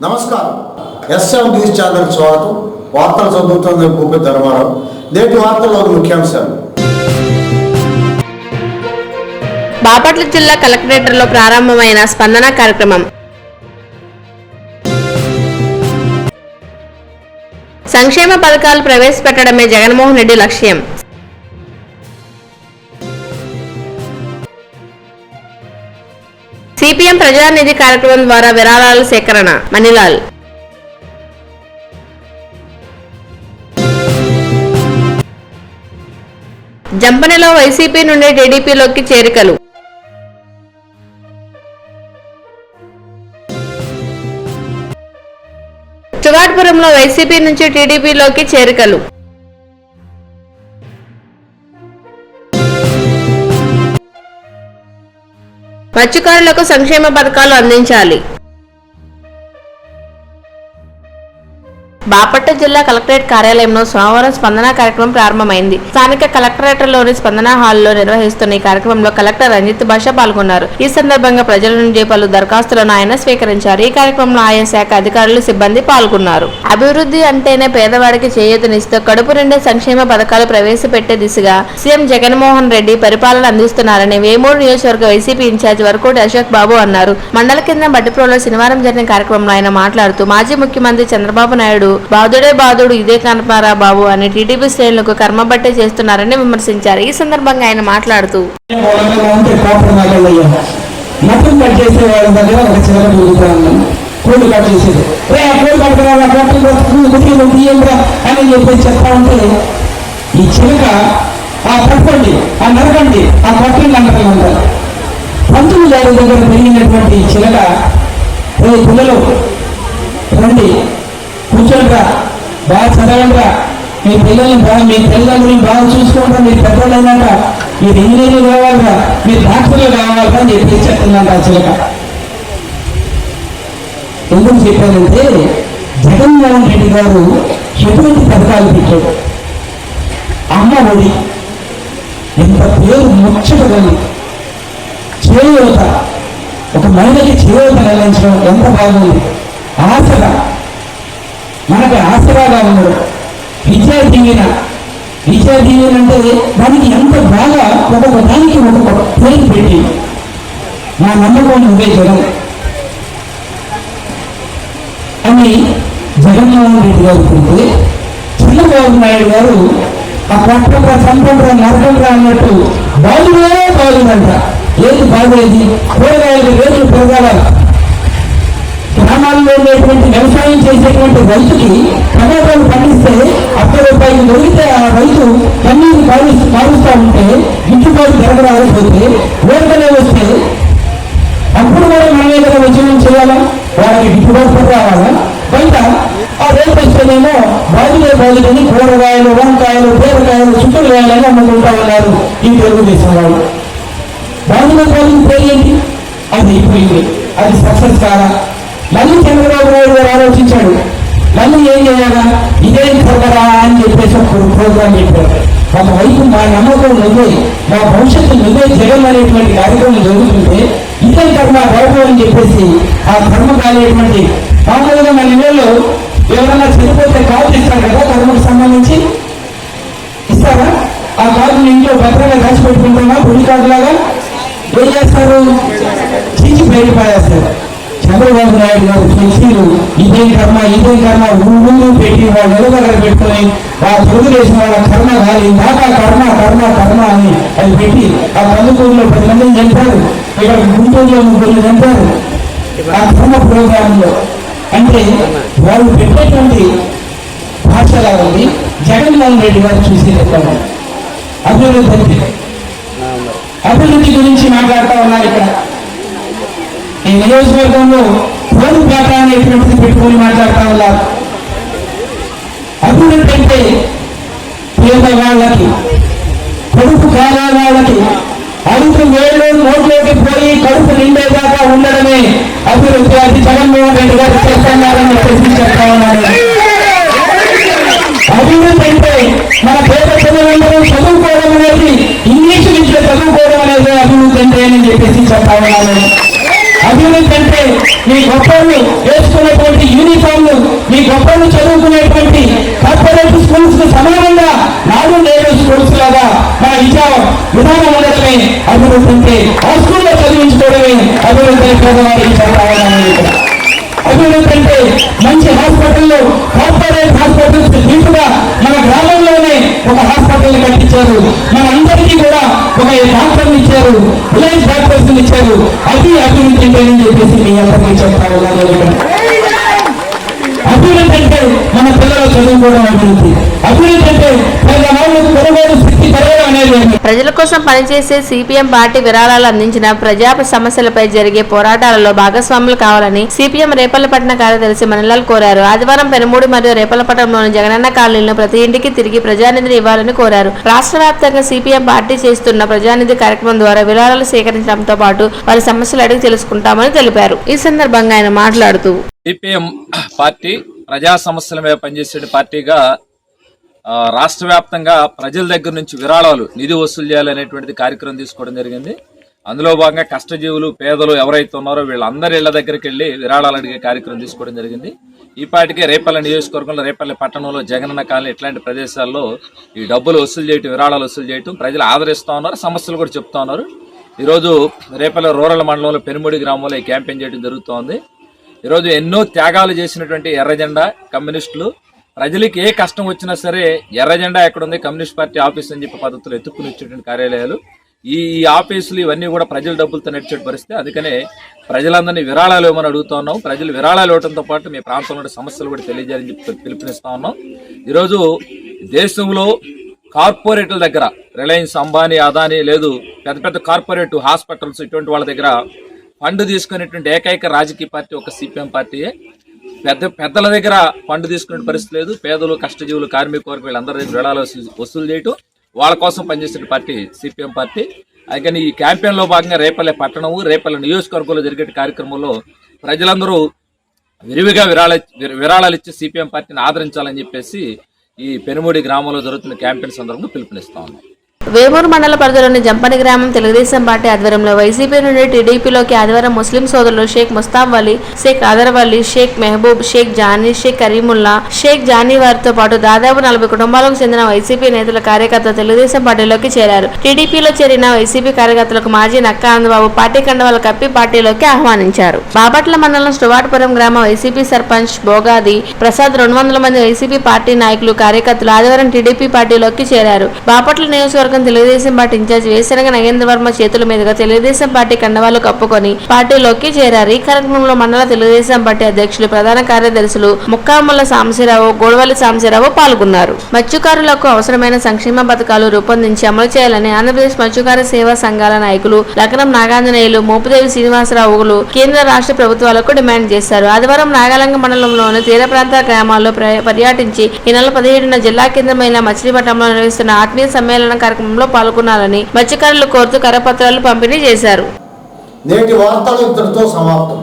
నమస్కారం. S M news channel స్వాగతం. వార్తలు చదువుతున్న గోపి ధర్మారావు. నేటి వార్తల్లోని ముఖ్యాంశాలు. బాపట్ల జిల్లా కలెక్టరేట్లో ప్రారంభమైన స్పందన కార్యక్రమం. సంక్షేమ పథకాలు ప్రవేశపెట్టడమే జగన్మోహన్ రెడ్డి లక్ష్యం. సిపిఎం ప్రజానిధి కార్యక్రమం ద్వారా విరాళాల సేకరణ. మణిలాల్. జంపనలో వైసీపీ నుండి టీడీపీలోకి చేరికలు. చుగాట్పురంలో వైసీపీ నుంచి టీడీపీలోకి చేరికలు. మత్స్యకారులకు సంక్షేమ పథకాలు అందించాలి. బాపట్ల జిల్లా కలెక్టరేట్ కార్యాలయంలో సోమవారం స్పందన కార్యక్రమం ప్రారంభమైంది. స్థానిక కలెక్టరేట్లోని స్పందన హాల్లో నిర్వహిస్తున్న ఈ కార్యక్రమంలో కలెక్టర్ రంజిత్ భాష పాల్గొన్నారు. ఈ సందర్భంగా ప్రజల నుండి పలు దరఖాస్తులను ఆయన స్వీకరించారు. ఈ కార్యక్రమంలో ఆయా శాఖ అధికారులు, సిబ్బంది పాల్గొన్నారు. అభివృద్ధి అంటేనే పేదవాడికి చేయూతనిస్తూ కడుపు నిండే సంక్షేమ పథకాలు ప్రవేశపెట్టే దిశగా సీఎం జగన్మోహన్ రెడ్డి పరిపాలన అందిస్తున్నారని వేమూరు నియోజకవర్గ వైసీపీ ఇన్ఛార్జ్ వరకోటి అశోక్ బాబు అన్నారు. మండల కేంద్రం బట్టిప్రోలో శనివారం జరిగిన కార్యక్రమంలో ఆయన మాట్లాడుతూ మాజీ ముఖ్యమంత్రి చంద్రబాబు నాయుడు బాధుడే బాధుడు ఇదే కనపరా బాబు అని టీడీపీ శ్రేణులకు కర్మబట్టే చేస్తున్నారని విమర్శించారు. ఈ సందర్భంగా ఆయన మాట్లాడుతూ పిల్లలు రండి, కూర్చోండిరా, బాగా చదవండిరా, మీ పిల్లల్ని బాగా, మీ తల్లిదండ్రులను బాగా చూసుకోండి, మీరు పెద్దోళ్ళు అయినాక మీరు ఇంజనీర్లు కావాలరా, మీరు డాక్టర్లు కావాలరా అని చెప్పి చెప్తుందంట ఆ చిలక. ఎందుకు చెప్పానంటే జగన్మోహన్ రెడ్డి గారు ఎటువంటి పథకాలు పెట్టాడు. అమ్మ ఒడి ఎంత పేరు ముచ్చటగలి, చేయూత, ఒక మహిళకి చేయూత నిర్ణయించడం ఎంత బాగుంది. ఆశగా మనకి ఆసరాగా ఉన్నాడు. విద్యా దీవెన అంటే దానికి ఎంత బాగా ఒక్కొక్క దానికి ఒక్కొక్క పేరు పెట్టి నా నమ్మకం నువ్వే జగన్ అని జగన్మోహన్ రెడ్డి గారు ఉంటే చంద్రబాబు నాయుడు గారు ఆ పట్టణ సంపండ్రా నరకండ్రా అన్నట్టు బాగునే బాగుందంట. ఏది బాగోలేదు, కూరగాయలు రేట్లు పెరగాల. గ్రామాల్లో ఉండేటువంటి వ్యవసాయం చేసేటువంటి రైతుకి టమాటాలు పండిస్తే ₹1 దొరికితే ఆ రైతు కన్నీరు కాలుస్తూ ఉంటే గిట్టుబాటు జరగరాకపోతే వేరుకనే వస్తే అప్పుడు కూడా మనమే కదా ఉద్యమం చేయాలా, వాళ్ళకి గిట్టుబాటు రావాలా. బయట ఆ రేటు వస్తేనేమో బాధులని కూరగాయలు, వంకాయలు, బీరకాయలు, చుక్కకాయలని అమ్ముకుంటా ఉన్నారు ఈ తెలుగుదేశం వాళ్ళు. బాధుల పేరు ఏంటి? అది అయిపోయింది, అది సక్సెస్ కాదా? మళ్ళీ చంద్రబాబు నాయుడు గారు ఆలోచించాడు, మళ్ళీ ఏం చేయాలా, ఇదేం కొడరా అని చెప్పేసి ఒక ప్రోగ్రాం చెప్పారు. ఒకవైపు మా నమ్మకం నువ్వే, మా భవిష్యత్తు నువ్వే జగన్ అనేటువంటి కార్యక్రమం జరుగుతుంటే ఇదే కర్మ గౌరవం అని చెప్పేసి ఆ కర్మ కాలేటువంటి మామూలుగా మన ఇళ్ళలో ఎవరన్నా చనిపోతే కార్డు ఇస్తారు కదా, కర్మకు సంబంధించి ఇస్తారా? ఆ కార్డుని ఇంట్లో భద్రంగా దాచి పెట్టుకుంటామా? గుడి కార్డు లాగా ఏం చేస్తారు? చీచి బయట పారేస్తారు. చంద్రబాబు నాయుడు గారు ఫ్లెక్సీలు ఇదే కర్మ ఊళ్ళు పెట్టి వాళ్ళ దగ్గర పెట్టుకొని ఆ తెలుగుదేశం వాళ్ళ కర్మ కాదు దాకా కర్మ అని అది పెట్టి ఆ కందుకూరులో 10 మందిని చంపారు, ఇక్కడ గుంటూరులో 3 చంపారు ఆ కర్మ ప్రోగ్రాంలో. అంటే వాళ్ళు పెట్టేటువంటి భాషలా ఉంది. జగన్మోహన్ రెడ్డి గారు చూసి చెప్పారు అభివృద్ధి గురించి మాట్లాడుతూ ఉన్నారు. ఇక్కడ ఈ నియోజకవర్గంలో పేట అనేటువంటిది పెట్టుకొని మాట్లాడుతూ ఉన్నారు. అభివృద్ధి అంటే పేదవాళ్ళకి, కడుపు కాలే వాళ్ళకి 5,000 నోట్లోకి పోయి కడుపు నిండేదాకా ఉండడమే అభివృద్ధి. అది జగన్మోహన్ రెడ్డి గారు చేస్తున్నారని చెప్తా ఉన్నారు. అభివృద్ధి అంటే మన పేద పిల్లలందరూ చదువుకోవడం అనేది, ఇంగ్లీష్ విద్య చదువుకోవడం అనేది అభివృద్ధి అంటే అని చెప్పేసి చెప్తా ఉన్నాను. అభివృద్ధి అంటే మీ గొప్పలు వేసుకున్నటువంటి అభివృద్ధి అంటే ఆ స్కూల్లో చదివించుకోవడమే అభివృద్ధి అని పేదవారికి చెప్పాలని. అభివృద్ధి అంటే మంచి హాస్పిటల్లో కార్పొరేట్ హాస్పిటల్స్ దీటుగా మన గ్రామంలోనే ఒక హాస్పిటల్ కట్టించారు. మన అందరికీ కూడా ఒక డాక్టర్లు ఇచ్చారు, విలేజ్ డాక్టర్స్ ఇచ్చారు. అది అభివృద్ధి అని చెప్పేసి మీ అందరికీ చెప్తాను. అభివృద్ధి అంటే మన పిల్లల చదువుకోవడం అభివృద్ధి. అభివృద్ధి అంటే పేదవాళ్ళు కొనుగోలు శక్తి పెరగడం అనేది. ప్రజల కోసం పనిచేసే సిపిఎం పార్టీ విరాళాలు అందించిన ప్రజా సమస్యలపై జరిగే పోరాటాలలో భాగస్వాములు కావాలని సిపిఎం రేపల్లపట్నం కార్యదర్శి మణిలాల్ కోరారు. ఆదివారం పెనుమూడి మరియు రేపల్లపట్నంలోని జగనన్న కాలనీలో ప్రతి ఇంటికి తిరిగి ప్రజానిధిని ఇవ్వాలని కోరారు. రాష్ట్ర వ్యాప్తంగా సిపిఎం పార్టీ చేస్తున్న ప్రజానిధి కార్యక్రమం ద్వారా విరాళాలు సేకరించడంతో పాటు వారి సమస్యలు అడిగి తెలుసుకుంటామని తెలిపారు. ఈ సందర్భంగా ఆయన మాట్లాడుతూ సిపిఎం పార్టీ ప్రజా సమస్యల మీద పనిచేసే పార్టీగా రాష్ట్ర వ్యాప్తంగా ప్రజల దగ్గర నుంచి విరాళాలు నిధి వసూలు చేయాలనేటువంటి కార్యక్రమం తీసుకోవడం జరిగింది. అందులో భాగంగా కష్టజీవులు పేదలు ఎవరైతే ఉన్నారో వీళ్ళందరి ఇళ్ల దగ్గరికి వెళ్లి విరాళాలు అడిగే కార్యక్రమం తీసుకోవడం జరిగింది. ఈ పార్టీకే రేపల్లె నియోజకవర్గంలో రేపల్లె పట్టణంలో జగనన్న కాలనీ ఇట్లాంటి ప్రదేశాల్లో ఈ డబ్బులు వసూలు చేయటం, విరాళాలు వసూలు చేయటం ప్రజలు ఆదరిస్తూ ఉన్నారు, సమస్యలు కూడా చెప్తా ఉన్నారు. ఈరోజు రేపల్లె రూరల్ మండలంలో పెనుమూడి గ్రామంలో ఈ క్యాంపెయిన్ చేయడం జరుగుతోంది. ఈరోజు ఎన్నో త్యాగాలు చేసినటువంటి ఎర్రజెండా కమ్యూనిస్టులు ప్రజలకి ఏ కష్టం వచ్చినా సరే ఎర్రజెండా ఎక్కడుంది, కమ్యూనిస్ట్ పార్టీ ఆఫీస్ అని చెప్పి పద్ధతులు ఎత్తుక్కుని ఇచ్చేటువంటి కార్యాలయాలు, ఈ ఆఫీసులు ఇవన్నీ కూడా ప్రజల డబ్బులతో నడిచే పరిస్థితి. అందుకనే ప్రజలందరినీ విరాళాలు ఇవ్వమని అడుగుతా ఉన్నాం. ప్రజలు విరాళాలు ఇవ్వడంతో పాటు మీ ప్రాంతంలో సమస్యలు కూడా తెలియజేయాలని చెప్పి పిలుపునిస్తా ఉన్నాం. ఈరోజు దేశంలో కార్పొరేట్ల దగ్గర రిలయన్స్, అంబానీ, అదానీ లేదు పెద్ద పెద్ద కార్పొరేట్ హాస్పిటల్స్ ఇటువంటి వాళ్ళ దగ్గర ఫండ్ తీసుకునేటువంటి ఏకైక రాజకీయ పార్టీ ఒక సిపిఎం పార్టీయే. పెద్దల దగ్గర ఫండ్ తీసుకునే పరిస్థితి లేదు. పేదలు, కష్టజీవులు, కార్మిక వర్గం వీళ్ళందరి దగ్గర విరాళాలు వసూలు చేయటం, వాళ్ళ కోసం పనిచేసే పార్టీ సిపిఎం పార్టీ. అందుకని ఈ క్యాంపెయిన్ లో భాగంగా రేపల్లె పట్టణము, రేపల్లె నియోజకవర్గంలో జరిగే కార్యక్రమంలో ప్రజలందరూ విరివిగా విరాళాలు ఇచ్చి సిపిఎం పార్టీని ఆదరించాలని చెప్పేసి ఈ పెనుమూడి గ్రామంలో జరుగుతున్న క్యాంపెయిన్ సందర్భంగా పిలుపునిస్తా ఉన్నాం. వేమూరు మండల పరిధిలోని జంపని గ్రామం తెలుగుదేశం పార్టీ ఆధ్వర్యంలో వైసీపీ నుండి టీడీపీలోకి ఆదివారం ముస్లిం సోదరులు షేక్ ముస్తాఫ్ అలీ, షేక్ అదర్ అలీ, షేక్ మెహబూబ్, షేక్ జానీ, షేక్ కరీముల్లా, షేక్ జానీ వారితో పాటు దాదాపు 40 కుటుంబాలకు చెందిన వైసీపీ నేతల కార్యకర్తలు తెలుగుదేశం పార్టీలోకి చేరారు. టీడీపీలో చేరిన వైసీపీ కార్యకర్తలకు మాజీ నక్కా ఆనందబాబు పార్టీ కండవాలు కప్పి పార్టీలోకి ఆహ్వానించారు. బాపట్ల మండలం స్టువార్ట్పురం గ్రామ వైసీపీ సర్పంచ్ బోగాది ప్రసాద్ 200 మంది వైసీపీ పార్టీ నాయకులు, కార్యకర్తలు ఆదివారం టీడీపీ పార్టీలోకి చేరారు. బాపట్ల నియోజకవర్గం తెలుగుదేశం పార్టీ ఇన్ఛార్జ్ వేసరగ నగేంద్ర వర్మ చేతుల మీదుగా తెలుగుదేశం పార్టీ కండవాలు కప్పుకొని పార్టీలోకి చేరారు. ఈ కార్యక్రమంలో మండల తెలుగుదేశం పార్టీ అధ్యక్షులు, ప్రధాన కార్యదర్శులు ముక్కాముల సాంబశివరావు, గోడవల్లి సాంబశివరావు పాల్గొన్నారు. మత్స్యకారులకు అవసరమైన సంక్షేమ పథకాలు రూపొందించి అమలు చేయాలని ఆంధ్రప్రదేశ్ మత్స్యకార సేవా సంఘాల నాయకులు లగ్నం నాగాంజనేయులు, మోపుదేవి శ్రీనివాసరావులు కేంద్ర రాష్ట్ర ప్రభుత్వాలకు డిమాండ్ చేశారు. ఆదివారం నాగాలంగ మండలంలోని తీర ప్రాంత గ్రామాల్లో పర్యటించి ఈ నెల 17న జిల్లా కేంద్రమైన మచిలీపట్నంలో నిర్వహిస్తున్న ఆత్మీయ సమ్మేళన కార్యక్రమంలో పాల్గొనాలని మత్స్యకారులు కోరుతూ కరపత్రాలు పంపిణీ చేశారు. నేటి వార్తలు ఇంతటితో సమాప్తం.